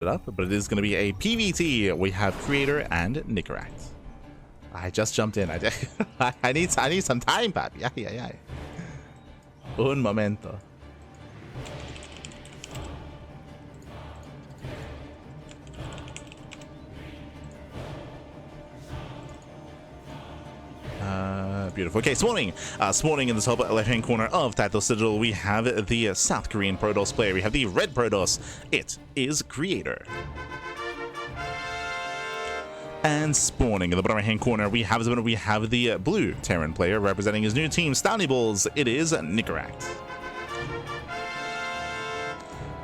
it up, but it is going to be a PvT. We have Creator and Nicoract. I just jumped in. I need some time, papi. Ay. Un momento. Beautiful. Okay, spawning in the top left-hand corner of Title Citadel, we have the South Korean Protoss player. We have the red Protoss. It is Creator. And spawning in the bottom right-hand corner, we have the blue Terran player representing his new team, Stony Bulls. It is Nicoract.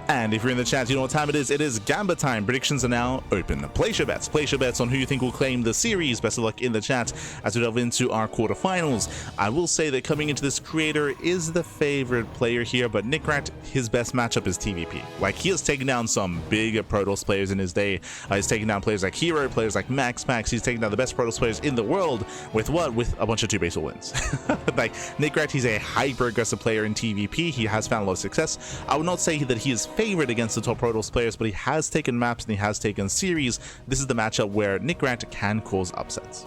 And if you're in the chat, you know what time it is. It is Gamba time. Predictions are now open. Place your bets. Place your bets on who you think will claim the series. Best of luck in the chat as we delve into our quarterfinals. I will say that coming into this, Creator is the favorite player here, but Nicoract, his best matchup is TVP. Like, he has taken down some big Protoss players in his day. He's taken down players like Hero, players like Max. He's taken down the best Protoss players in the world with what? With a bunch of 2-base wins. Like, Nicoract, he's a hyper-aggressive player in TVP. He has found a lot of success. I would not say that he is favorite against the top Protoss players, but he has taken maps and he has taken series. This is the matchup where Nicoract can cause upsets.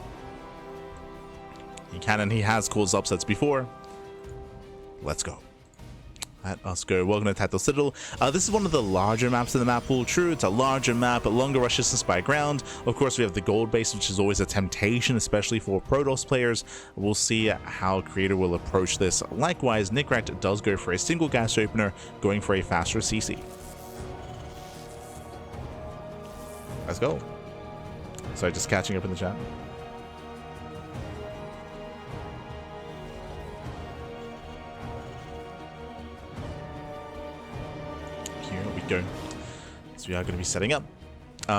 He can and he has caused upsets before. Let's go. Let us go. Welcome to Title Citadel. This is one of the larger maps in the map pool. True, it's a larger map, longer rush distance by ground. Of course, we have the gold base, which is always a temptation, especially for Protoss players. We'll see how Creator will approach this. Likewise, Nicoract does go for a single gas opener, going for a faster CC. Let's go. Sorry, just catching up in the chat. Here we go. So we are going to be setting up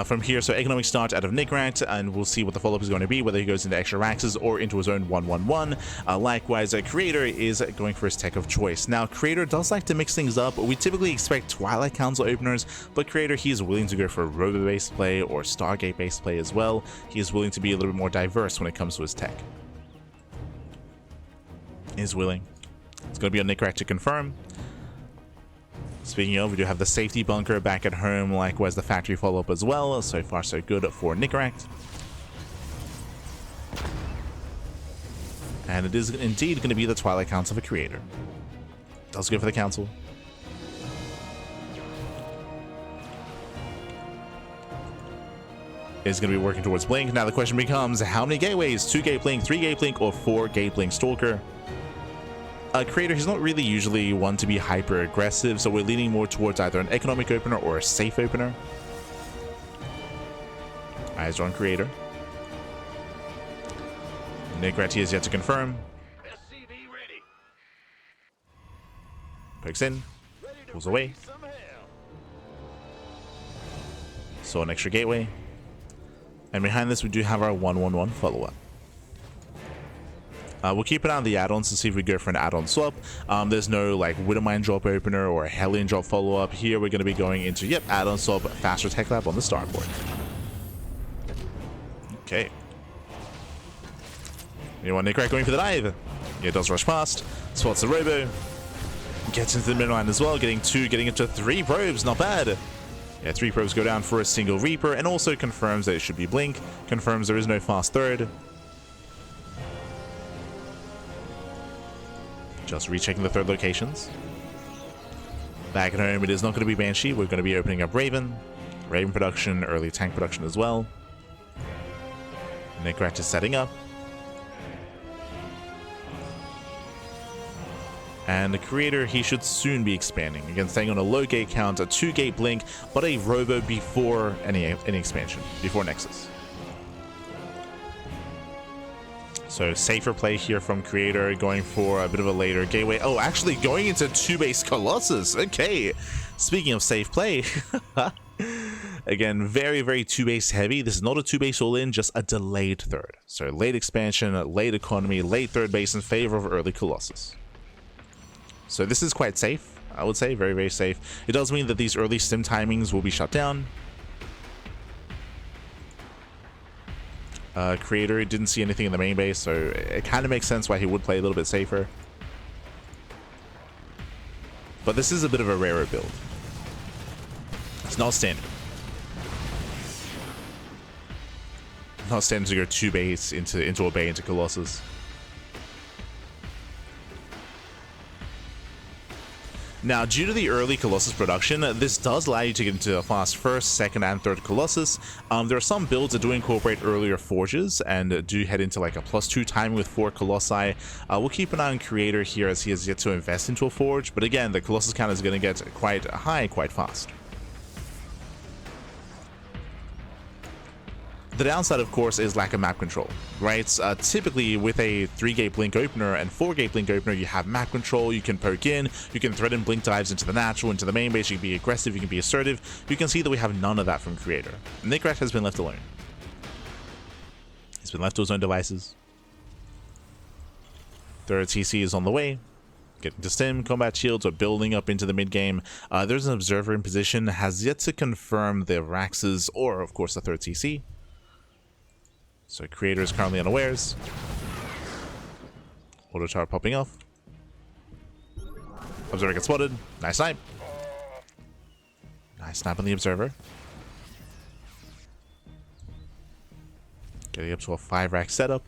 from here. So economic start out of Nicoract, and we'll see what the follow-up is going to be, whether he goes into extra Raxes or into his own 1-1-1. Likewise, Creator is going for his tech of choice. Now, Creator does like to mix things up. We typically expect Twilight Council openers, but Creator, he is willing to go for Robo-based play or Stargate-based play as well. He is willing to be a little bit more diverse when it comes to his tech. He is willing. It's going to be on Nicoract to confirm. Speaking of, we do have the safety bunker back at home, likewise the factory follow-up as well. So far, so good for Nicoract. And it is indeed going to be the Twilight Council for Creator. Does go for the Council. Is going to be working towards Blink. Now the question becomes, how many gateways? 2-gate Blink, 3-gate Blink, or 4-gate Blink Stalker? Creator, he's not really usually one to be hyper aggressive, so we're leaning more towards either an economic opener or a safe opener. Eyes are on Creator. Nicoract is yet to confirm. Pokes in, pulls away. So an extra gateway. And behind this, we do have our 1-1-1 follow-up. We'll keep an eye on the add-ons to see if we go for an add-on swap. There's no like Widowmine drop opener or a Hellion drop follow-up. Here we're going to be going into, yep, add-on swap, faster tech lab on the starboard. Okay. You want Nicoract going for the dive? Yeah, it does rush past. Spots the robo. Gets into the middle line as well, getting into 3 probes, not bad. Yeah, 3 probes go down for a single Reaper, and also confirms that it should be Blink. Confirms there is no fast third. Just rechecking the third locations. Back at home, it is not going to be Banshee. We're going to be opening up Raven. Raven production, early tank production as well. Nicoract is setting up. And the Creator, he should soon be expanding. Again, staying on a low gate count, a 2-gate Blink, but a Robo before any expansion, before Nexus. So safer play here from Creator, going for a bit of a later gateway. Oh, actually going into 2-base Colossus. Okay, speaking of safe play. Again, very, very 2-base heavy. This is not a 2-base all-in, just a delayed third. So late expansion, late economy, late third base in favor of early Colossus. So this is quite safe, I would say. Very, very safe. It does mean that these early sim timings will be shut down. Creator didn't see anything in the main base, so it kind of makes sense why he would play a little bit safer. But this is a bit of a rarer build. It's not standard. not standing to go 2 base into a bay into Colossus. Now, due to the early Colossus production, this does allow you to get into a fast first, second, and third Colossus. There are some builds that do incorporate earlier forges and do head into like a +2 timing with 4 Colossi. We'll keep an eye on Creator here as he has yet to invest into a forge, but again, the Colossus count is going to get quite high quite fast. The downside, of course, is lack of map control, right? Typically, with a 3-gate blink opener and 4-gate blink opener, you have map control, you can poke in, you can threaten blink dives into the natural, into the main base, you can be aggressive, you can be assertive. You can see that we have none of that from Creator. Nicoract has been left alone. He's been left to his own devices. Third TC is on the way. Getting to stim, combat shields are building up into the mid-game. There's an observer in position, has yet to confirm the Raxes or, of course, the third TC. So Creator is currently unawares. Auto tower popping off. Observer gets spotted. Nice snipe. Nice snipe on the Observer. Getting up to a 5-rack setup.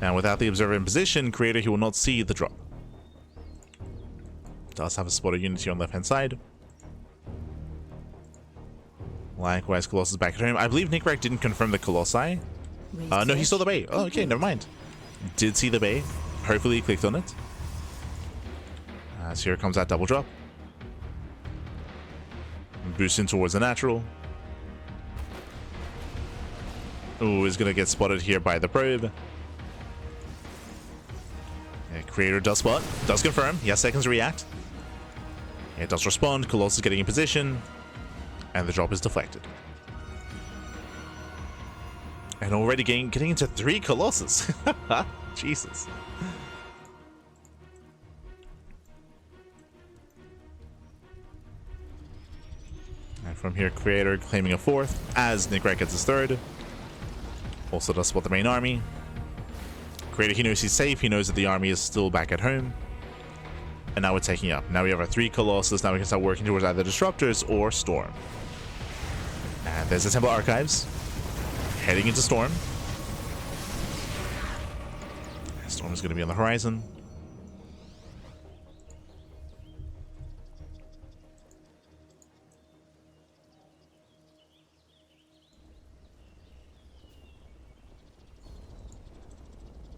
And without the Observer in position, Creator, he will not see the drop. Does have a spotted unit here on the left-hand side. Likewise, Colossus back at home. I believe Nicoract didn't confirm the Colossi. No, he saw the bay. Oh, okay, never mind. Did see the bay. Hopefully he clicked on it. As here comes that double drop. Boosting towards the natural. Ooh, is going to get spotted here by the probe. Yeah, Creator does spot. Does confirm. He has seconds to react. It does respond. Colossus getting in position. And the drop is deflected. And already getting into 3 Colossus. Jesus. And from here, Creator claiming a 4th as Nicoract gets his 3rd. Also does spot the main army. Creator, he knows he's safe. He knows that the army is still back at home. And now we're taking up. Now we have our 3 Colossus. Now we can start working towards either Disruptors or Storm. And there's the Temple Archives. Heading into Storm. Storm is going to be on the horizon.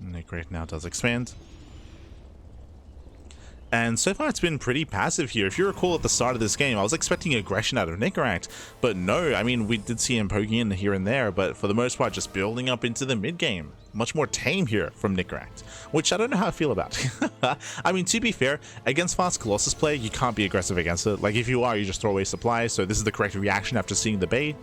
Nicoract now does expand. And so far it's been pretty passive here. If you recall at the start of this game, I was expecting aggression out of Nicoract, but no, I mean, we did see him poking in here and there, but for the most part, just building up into the mid-game. Much more tame here from Nicoract, which I don't know how I feel about. I mean, to be fair, against fast Colossus play, you can't be aggressive against it. Like, if you are, you just throw away supplies, so this is the correct reaction after seeing the bay.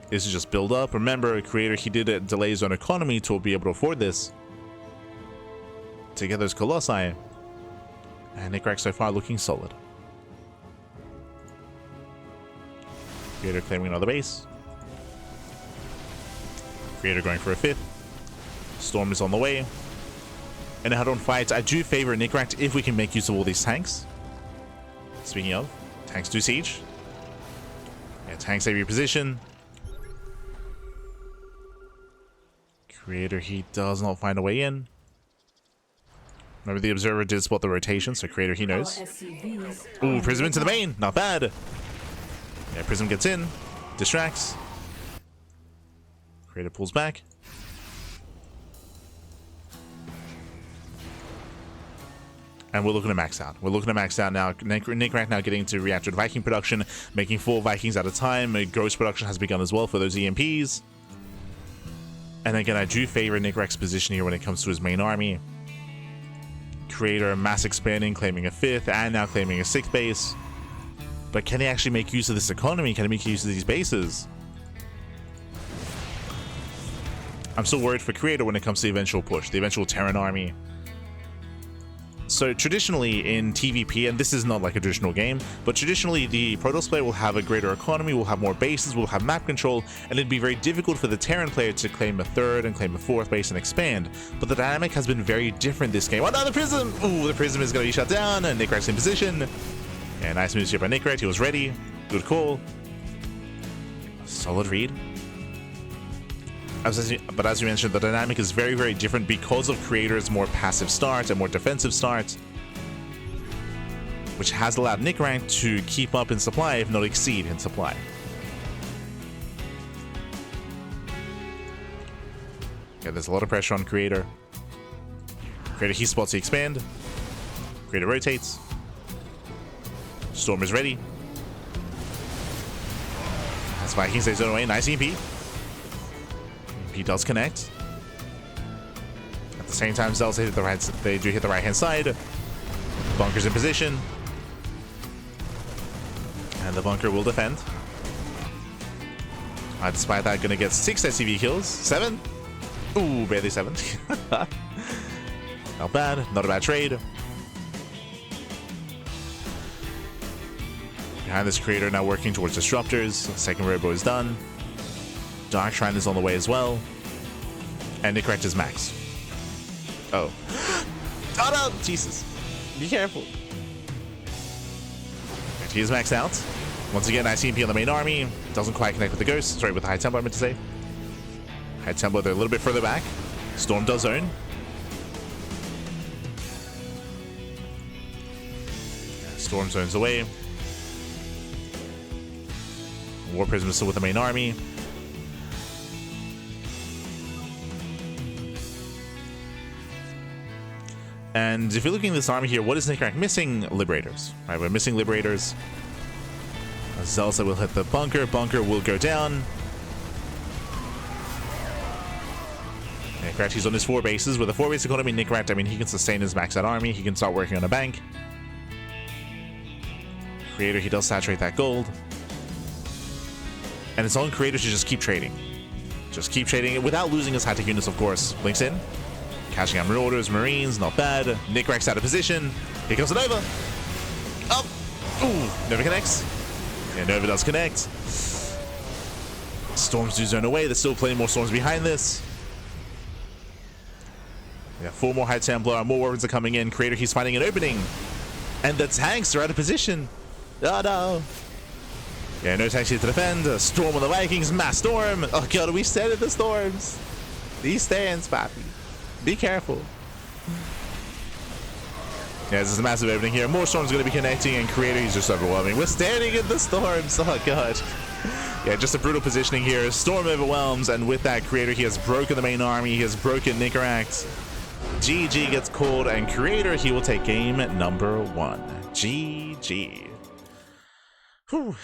This is just build up. Remember, Creator, he did delay his own economy to be able to afford this. To get those Colossi. And Nicoract so far looking solid. Creator claiming another base. Creator going for a 5th. Storm is on the way. And a head-on fight. I do favor Nicoract if we can make use of all these tanks. Speaking of, tanks do siege. Yeah, tanks save your position. Creator, he does not find a way in. Remember, the Observer did spot the rotation, so Creator, he knows. Ooh, Prism into the main. Not bad. Yeah, Prism gets in. Distracts. Creator pulls back. And we're looking to max out. We're looking to max out now. Nicoract now getting to reactor Viking production, making 4 Vikings at a time. Ghost production has begun as well for those EMPs. And again, I do favor Nicoract's position here when it comes to his main army. Creator mass expanding, claiming a 5th, and now claiming a 6th base. But can he actually make use of this economy? Can he make use of these bases? I'm still worried for Creator when it comes to the eventual push, the eventual Terran army. So traditionally in TVP, and this is not like a traditional game, but traditionally the Protoss player will have a greater economy, will have more bases, will have map control, and it'd be very difficult for the Terran player to claim a 3rd and claim a 4th base and expand. But the dynamic has been very different this game. Oh no, the Prism! Ooh, the Prism is going to be shut down, and Nicoract's in position. And nice moves here by Nicoract, he was ready. Good call. Solid read. But as you mentioned, the dynamic is very, very different because of Creator's more passive start and more defensive start, which has allowed Nicoract to keep up in supply, if not exceed in supply. Yeah, there's a lot of pressure on Creator. Creator, he spots the expand. Creator rotates. Storm is ready. As Viking stays away, nice EMP. EMP does connect. At the same time, Zells hit the right. They do hit the right hand side. Bunker's in position, and the bunker will defend. Despite that, gonna get 6 SCV kills. 7. Ooh, barely 7. Not bad. Not a bad trade. Behind this Creator now working towards disruptors. Second robo is done. Dark Shrine is on the way as well. And Nicoract is max. Oh. Oh no! Jesus. Be careful. He is maxed out. Once again, nice EMP on the main army. Doesn't quite connect with the Ghost. Sorry, with the High Templar, I meant to say. High Templar, they're a little bit further back. Storm does zone. Storm zones away. War Prism is still with the main army. And if you're looking at this army here, what is Nicoract missing? Liberators. Right, we're missing Liberators. Zelsa will hit the bunker. Bunker will go down. Nicoract, he's on his 4 bases. With a 4 base economy, Nicoract, I mean, he can sustain his maxed out army. He can start working on a bank. Creator, he does saturate that gold. And it's on Creator to just keep trading. Just keep trading it without losing his high-tech units, of course. Links in. Catching out Marauders, Marines, not bad. Nicoract's out of position. Here comes a Nova. Up. Ooh, Nova connects. Yeah, Nova does connect. Storms do zone away. There's still plenty more storms behind this. Yeah, 4 more High Templar. More weapons are coming in. Creator, he's finding an opening. And the tanks are out of position. Oh no. Yeah, no tanks here to defend. Storm on the Vikings. Mass storm. Oh god, we stand in the storms. These stands, papi. Be careful. Yeah, this is a massive opening here. More storms are going to be connecting, and Creator is just overwhelming. We're standing in the storms. Oh god. Yeah, just a brutal positioning here. Storm overwhelms, and with that, Creator, he has broken the main army. He has broken Nicoract. GG gets called, and Creator, he will take game number 1. GG. Whew.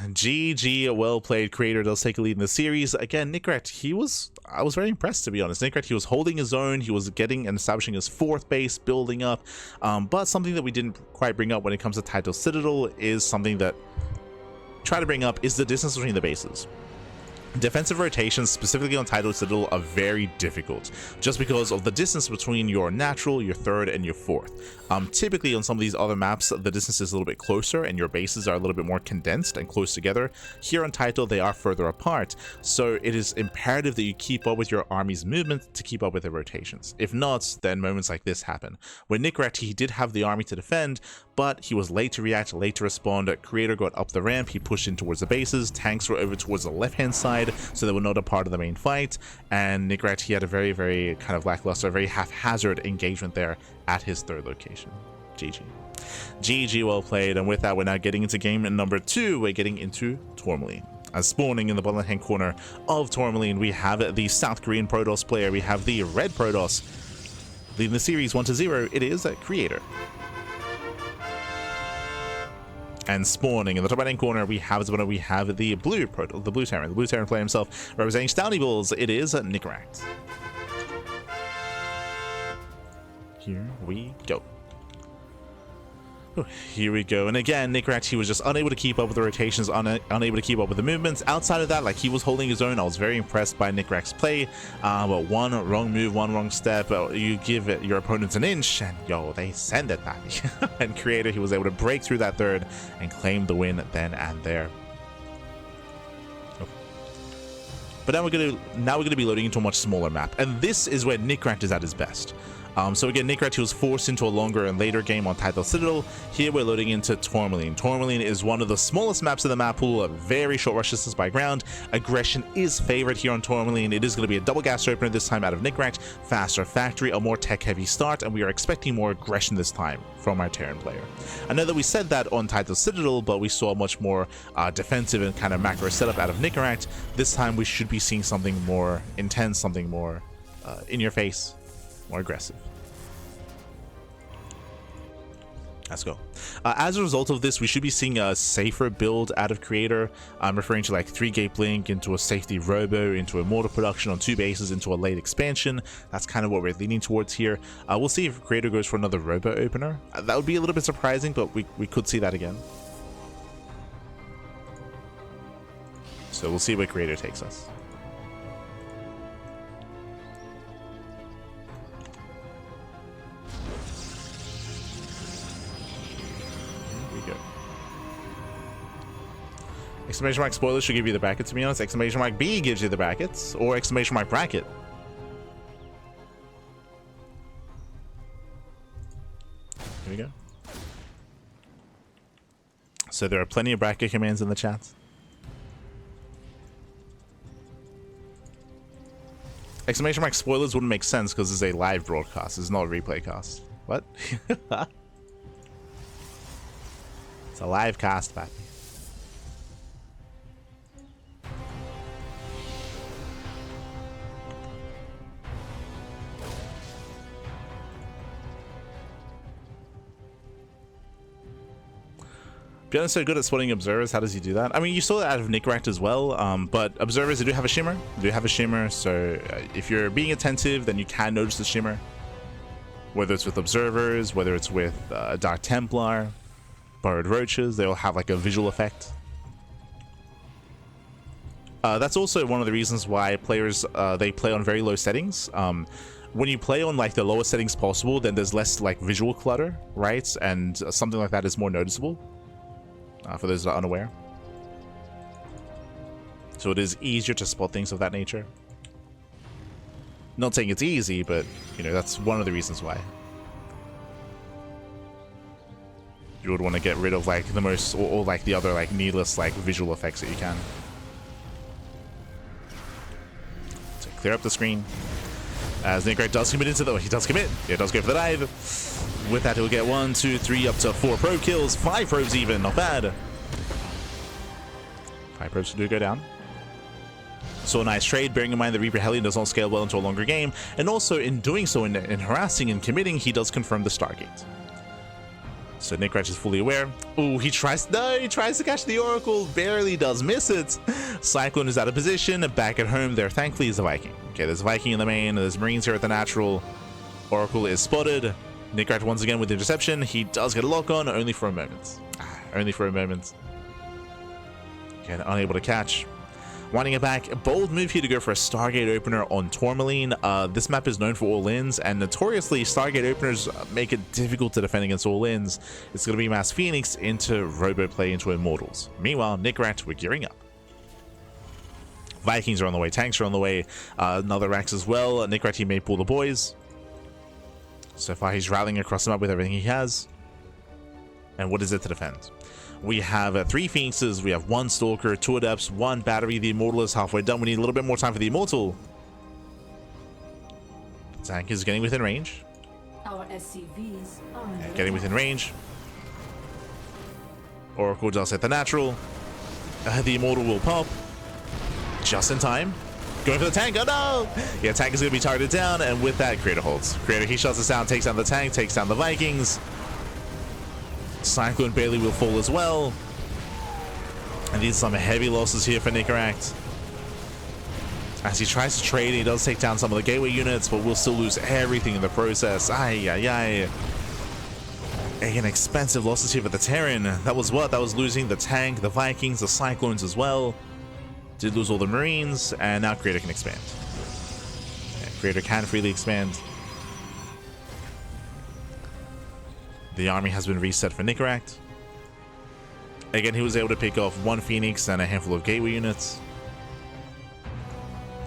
GG, well played. Creator does take a lead in the series. Again, Nicoract, I was very impressed, to be honest. Nicoract, he was holding his own. He was getting and establishing his 4th base, building up. But something that we didn't quite bring up when it comes to Title Citadel is something that try to bring up is the distance between the bases. Defensive rotations, specifically on Title Citadel, are very difficult just because of the distance between your natural, your 3rd, and your 4th. Typically on some of these other maps, the distance is a little bit closer and your bases are a little bit more condensed and close together. Here on Title, they are further apart, so it is imperative that you keep up with your army's movement to keep up with the rotations. If not, then moments like this happen. When Nicoract, he did have the army to defend, but he was late to react, late to respond. Creator got up the ramp, he pushed in towards the bases, tanks were over towards the left-hand side, so they were not a part of the main fight, and Nicoract, he had a very, very kind of lackluster, very haphazard engagement there at his 3rd location. GG. GG, well played, and with that, we're now getting into game number 2. We're getting into Tourmaline. As spawning in the bottom hand corner of Tourmaline, we have the South Korean Protoss player, we have the Red Protoss. Leading the series 1-0, it is Creator. And spawning in the top right hand corner, we have the blue Terran player himself, representing Stouty Bulls. It is Nicoract. Here we go. Here we go. And again, Nicoract, he was just unable to keep up with the rotations, unable to keep up with the movements. Outside of that, like, he was holding his own. I was very impressed by Nicoract's play. But one wrong move, one wrong step, you give your opponents an inch, and yo, they send it back. And Creator, he was able to break through that 3rd and claim the win then and there. But now we're gonna be loading into a much smaller map, and this is where Nicoract is at his best. So again, Nicoract, he was forced into a longer and later game on Title Citadel. Here we're loading into Tourmaline. Tourmaline is one of the smallest maps in the map pool, a very short rush distance by ground. Aggression is favored here on Tourmaline. It is going to be a double gas opener this time out of Nicoract, faster factory, a more tech heavy start, and we are expecting more aggression this time from our Terran player. I know that we said that on Title Citadel, but we saw a much more defensive and kind of macro setup out of Nicoract. This time we should be seeing something more intense, something more in your face, more aggressive. Let's go. As a result of this, we should be seeing a safer build out of Creator. I'm referring to like 3-gate blink into a safety robo, into a mortar production on 2 bases, into a late expansion. That's kind of what we're leaning towards here. We'll see if Creator goes for another robo opener. That would be a little bit surprising, but we could see that again. So we'll see where Creator takes us. Exclamation mark spoilers should give you the bracket, to be honest. Exclamation mark B gives you the brackets, or exclamation mark bracket. Here we go. So there are plenty of bracket commands in the chat. Exclamation mark spoilers wouldn't make sense because it's a live broadcast, it's not a replay cast. What? It's a live cast, Pappy. Bjorn is so good at spotting observers. How does he do that? I mean, you saw that out of Nicoract as well, but observers, they do have a shimmer. They do have a shimmer, so if you're being attentive, then you can notice the shimmer. Whether it's with observers, whether it's with Dark Templar, Burrowed Roaches, they all have like a visual effect. That's also one of the reasons why players, they play on very low settings. When you play on like the lowest settings possible, then there's less like visual clutter, right? And something like that is more noticeable. For those that are unaware. So it is easier to spot things of that nature. Not saying it's easy, but you know, that's one of the reasons why. You would want to get rid of like the most, or like the other like needless like visual effects that you can. So clear up the screen. As Nicoract does commit into the, he does commit. He does go for the dive. With that, he'll get 1, 2, 3, up to 4 probe kills, 5 probes even, not bad. 5 probes do go down. So a nice trade, bearing in mind the Reaper Hellion does not scale well into a longer game, and also in doing so, in harassing and committing, he does confirm the Stargate. So Nicoract is fully aware. Ooh, he tries to catch the Oracle, barely does miss it. Cyclone is out of position, back at home there thankfully is a Viking. Okay, there's a Viking in the main, there's Marines here at the natural. Oracle is spotted. Nicoract once again with interception. He does get a lock on, only for a moment. Only for a moment. Again, unable to catch. Winding it back, a bold move here to go for a Stargate opener on Tourmaline. This map is known for all-ins, and notoriously, Stargate openers make it difficult to defend against all-ins. It's going to be Mass Phoenix into Robo Play into Immortals. Meanwhile, Nicoract, we're gearing up. Vikings are on the way, tanks are on the way, another Rax as well. Nicoract, he may pull the boys. So far, he's rallying across the map with everything he has. And what is it to defend? We have 3 Phoenixes, we have 1 Stalker, 2 Adepts, 1 Battery. The Immortal is halfway done. We need a little bit more time for the Immortal. Tank is getting within range. Our SCVs are getting within range. Oracle does hit the natural. The Immortal will pop. Just in time. Going for the tank. Oh no! Yeah, tank is going to be targeted down, and with that, Creator holds. Creator, he shuts us down, takes down the tank, takes down the Vikings. Cyclone Bailey will fall as well. And these are some heavy losses here for Nicoract. As he tries to trade, he does take down some of the gateway units, but will still lose everything in the process. Ay, ay, ay. Again, expensive losses here for the Terran. That was what? That was losing the tank, the Vikings, the Cyclones as well. Did lose all the Marines, and now Creator can expand. Yeah, Creator can freely expand. The army has been reset for Nicoract. Again, he was able to pick off 1 Phoenix and a handful of gateway units.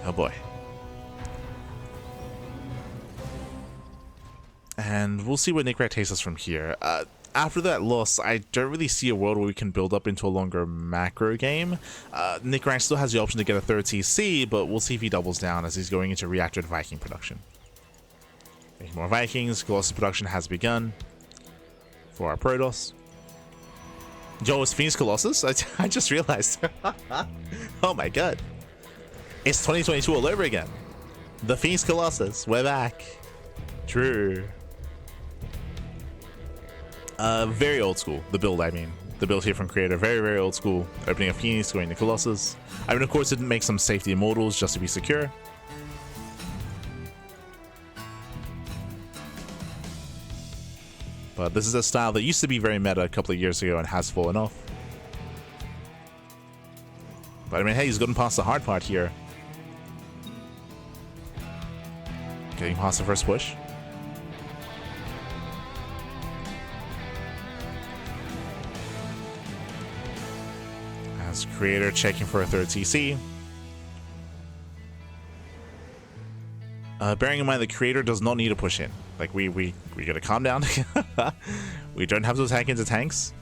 Oh boy. And we'll see where Nicoract takes us from here. After that loss, I don't really see a world where we can build up into a longer macro game. Nicoract still has the option to get a third TC, but we'll see if he doubles down as he's going into reactive Viking production. Making more Vikings. Colossus production has begun for our Protoss. Yo, it's Phoenix Colossus? I just realized. Oh my god. It's 2022 all over again. The Phoenix Colossus. We're back. True. Very old school. The build, I mean. The build here from Creator. Very, very old school. Opening a Phoenix, going to Colossus. I mean, of course, it didn't make some safety immortals just to be secure. But this is a style that used to be very meta a couple of years ago and has fallen off. But I mean, hey, he's gotten past the hard part here. Getting past the first push. As Creator checking for a third TC. Bearing in mind the Creator does not need to push in. Like we gotta calm down. We don't have to attack into tanks.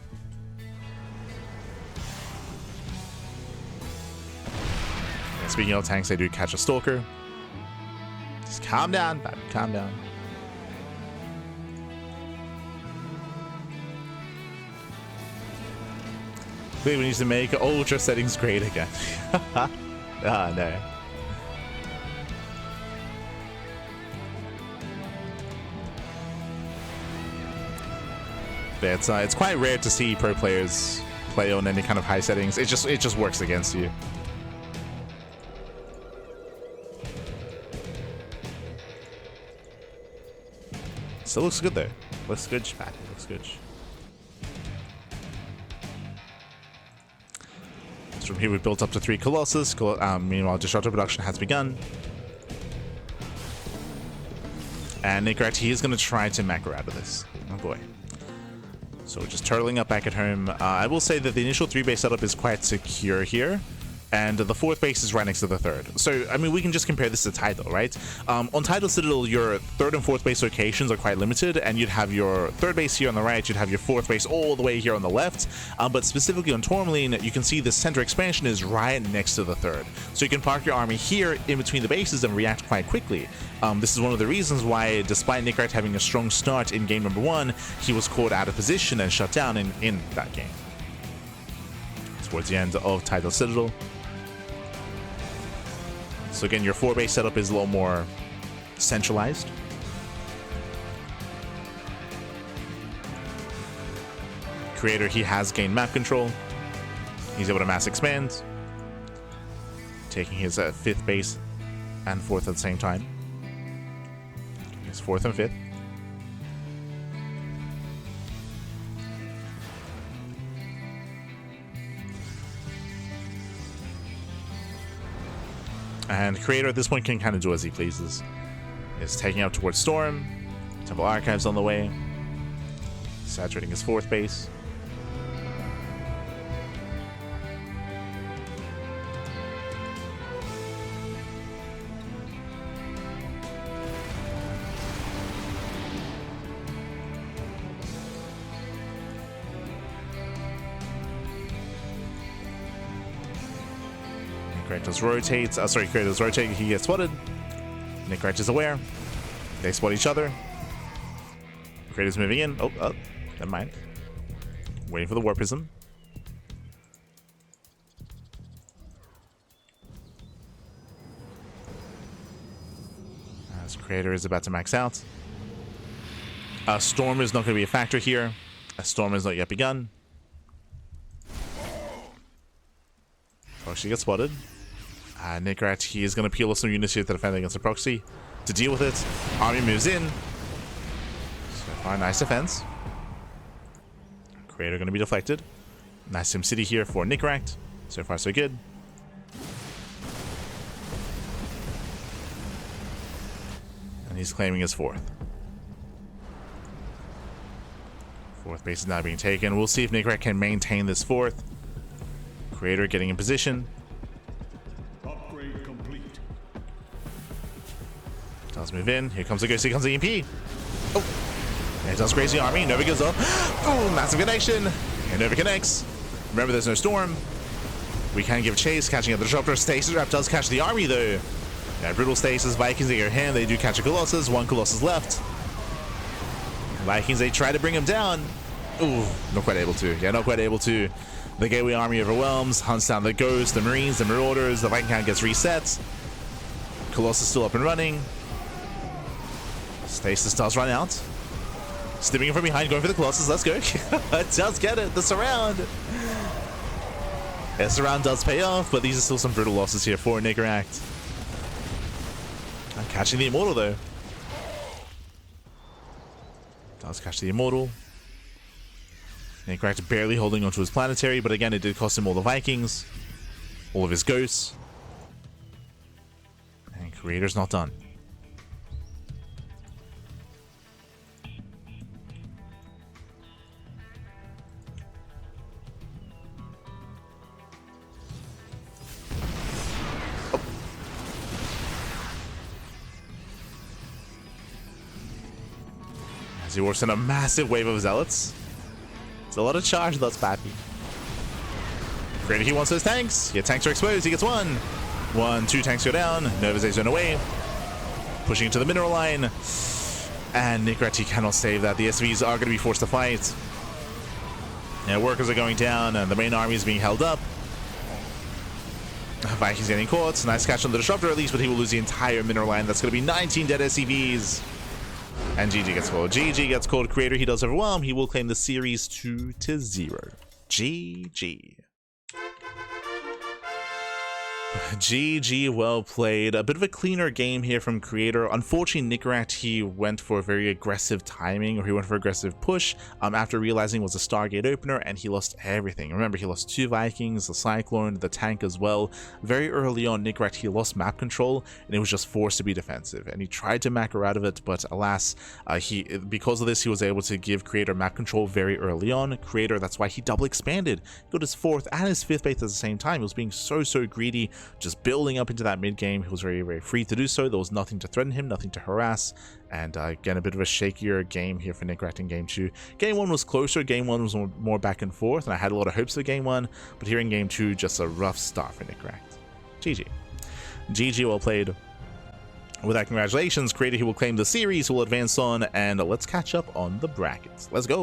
And speaking of tanks, I do catch a Stalker. Just calm down, buddy. Calm down. Wait, we need to make ultra settings great again. Ah, no. But it's quite rare to see pro players play on any kind of high settings. It just works against you. Still looks good though. Looks good, Spat. Looks good. So from here we built up to 3 Colossus. Meanwhile, Disruptor production has begun. And Nicoract, he is going to try to macro out of this. Oh boy. So we're just turtling up back at home. I will say that the initial 3-base setup is quite secure here. And the 4th base is right next to the 3rd. So, I mean, we can just compare this to Tidal, right? On Tidal Citadel, your 3rd and 4th base locations are quite limited, and you'd have your 3rd base here on the right, you'd have your 4th base all the way here on the left. But specifically on Tourmaline, you can see the center expansion is right next to the 3rd. So you can park your army here in between the bases and react quite quickly. This is one of the reasons why, despite Nicoract having a strong start in game number 1, he was caught out of position and shut down in that game. Towards the end of Tidal Citadel. So again, your 4-base setup is a little more centralized. Creator, he has gained map control. He's able to mass expand. Taking his 5th base and 4th at the same time. His 4th and 5th. And Creator at this point can kind of do as he pleases. Is taking out towards Storm. Temple Archives on the way. Saturating his 4th base. Creator's rotates. Creator's rotating. He gets spotted. Nicoract is aware. They spot each other. Creator's moving in. Oh, never mind. Waiting for the Warp Prism. As Creator is about to max out. Storm is not going to be a factor here. A Storm is not yet begun. Oh, she gets spotted. Nicoract, he is going to peel off some units here to defend against the proxy. To deal with it, army moves in. So far, nice defense. Creator going to be deflected. Nice Sim City here for Nicoract. So far, so good. And he's claiming his 4th. 4th base is now being taken. We'll see if Nicoract can maintain this 4th. Creator getting in position. Upgrade complete. Does move in. Here comes the Ghost. Here comes the EMP. It does crazy army. Nova goes up. Oh, massive connection. And Nova connects. Remember, there's no storm. We can give chase, catching up the disruptor. Stasis Trap does catch the army, though. Now, brutal stasis. Vikings in your hand. They do catch a Colossus. One Colossus left. Vikings, they try to bring him down. Ooh, not quite able to. Yeah, not quite able to. The Gateway army overwhelms, hunts down the Ghost, the Marines, the Marauders. The Viking count gets reset. Colossus still up and running. Stasis does run out. Stepping in from behind, going for the Colossus. Let's go. It does get it. The surround. The surround does pay off, but these are still some brutal losses here for Nicoract. Catching the Immortal, though. Does catch the Immortal. Nicoract barely holding onto his planetary, but again, it did cost him all the Vikings, all of his Ghosts. And Creator's not done. As he works in a massive wave of Zealots. It's a lot of charge, that's Pappy. Creator, he wants those tanks. Yeah, tanks are exposed. He gets one. 1, 2 tanks go down. Nova's zone away. Pushing into the mineral line. And Nicoract, he cannot save that. The SVs are going to be forced to fight. Yeah, workers are going down, and the main army is being held up. Vikings getting caught. Nice catch on the disruptor at least, but he will lose the entire mineral line. That's going to be 19 dead SCVs. And GG gets called. GG gets called. Creator, he does overwhelm. He will claim the series 2-0. GG. GG, well played. A bit of a cleaner game here from Creator. Unfortunately, Nicoract, he went for a very aggressive timing, or he went for aggressive push after realizing it was a Stargate opener, and he lost everything. Remember, he lost 2 Vikings, the Cyclone, the tank as well. Very early on, Nicoract, he lost map control, and it was just forced to be defensive. And he tried to macro out of it, but alas, because of this, he was able to give Creator map control very early on. Creator, that's why he double expanded. He got his 4th and his 5th base at the same time. He was being so greedy, just building up into that mid game. He was very free to do so. There was nothing to threaten him, nothing to harass, and again, a bit of a shakier game here for Nicoract in game 2. Game 1 was closer. Game 1 was more back and forth, and I had a lot of hopes for game 1, but here in game 2, just a rough start for Nicoract. GG. GG, well played. With that, congratulations. Creator, he will claim the series, will advance on, and let's catch up on the brackets. Let's go.